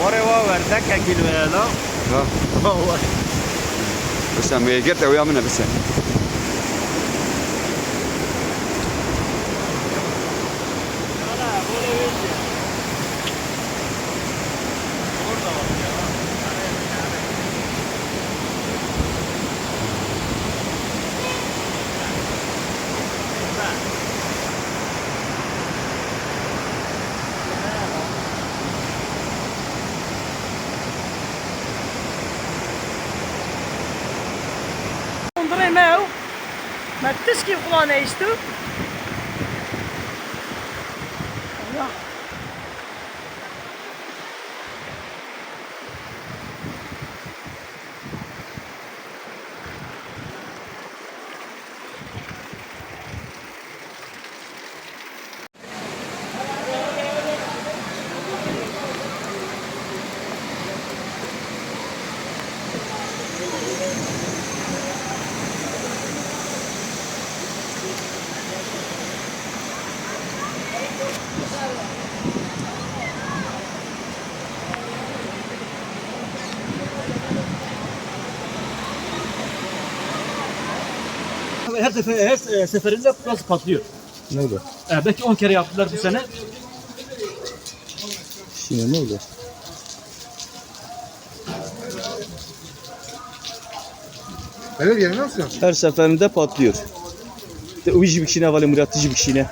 Ore wa verdaka kilwelo. ها بس عم قرت ويا منها بس André meu, maar het is gewoon eens toe. Ja. Her seferinde burası patlıyor. Ne oldu? Belki 10 kere yaptılar bu sene. Şimdi ne oldu? Belediye nasıl? Her seferinde patlıyor. Uyucu bir kişine var, muratıcı bir kişine.